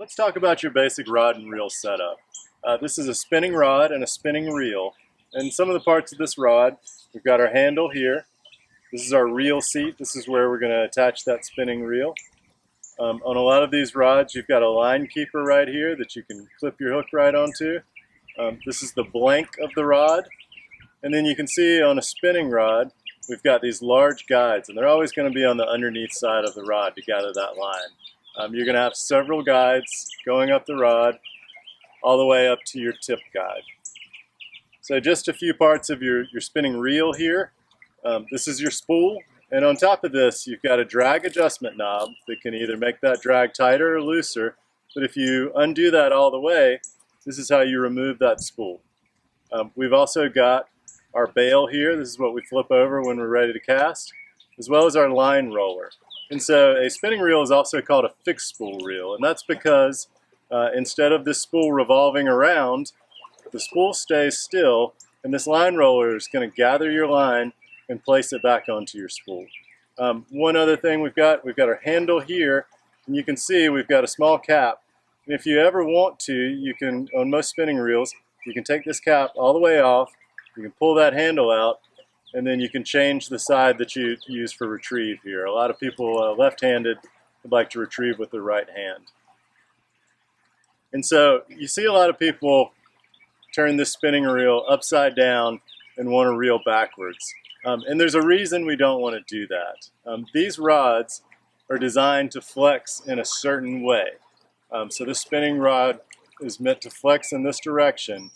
Let's talk about your basic rod and reel setup. This is a spinning rod and a spinning reel. And some of the parts of this rod, we've got our handle here. This is our reel seat. This is where we're going to attach that spinning reel. On a lot of these rods, you've got a line keeper right here that you can clip your hook right onto. This is the blank of the rod. And then you can see on a spinning rod, we've got these large guides, and they're always going to be on the underneath side of the rod to gather that line. You're going to have several guides going up the rod all the way up to your tip guide. So just a few parts of your spinning reel here. This is your spool, and on top of this you've got a drag adjustment knob that can either make that drag tighter or looser, but if you undo that all the way, this is how you remove that spool. We've also got our bail here. This is what we flip over when we're ready to cast, as well as our line roller. And so a spinning reel is also called a fixed spool reel, and that's because instead of this spool revolving around, the spool stays still, and this line roller is going to gather your line and place it back onto your spool. One other thing we've got our handle here, and you can see we've got a small cap. And if you ever want to, you can, on most spinning reels, you can take this cap all the way off, you can pull that handle out, and then you can change the side that you use for retrieve here. A lot of people left-handed would like to retrieve with their right hand. And so you see a lot of people turn this spinning reel upside down and want to reel backwards. And there's a reason we don't want to do that. These rods are designed to flex in a certain way. So this spinning rod is meant to flex in this direction.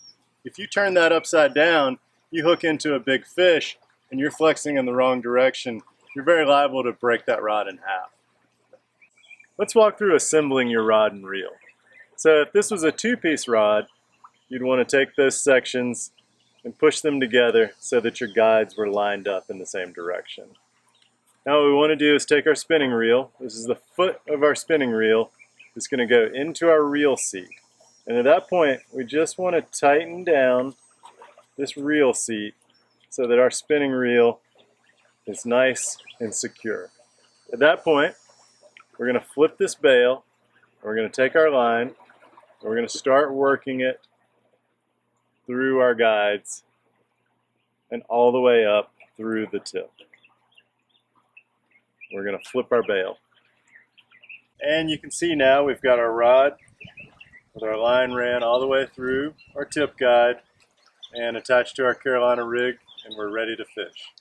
If you turn that upside down, you hook into a big fish and you're flexing in the wrong direction, you're very liable to break that rod in half. Let's walk through assembling your rod and reel. So if this was a two-piece rod, you'd want to take those sections and push them together so that your guides were lined up in the same direction. Now what we want to do is take our spinning reel. This is the foot of our spinning reel. It's going to go into our reel seat. And at that point, we just want to tighten down this reel seat so that our spinning reel is nice and secure. At that point, we're going to flip this bail. We're going to take our line. We're going to start working it through our guides and all the way up through the tip. We're going to flip our bail. And you can see now we've got our rod with our line ran all the way through our tip guide and attached to our Carolina rig, and we're ready to fish.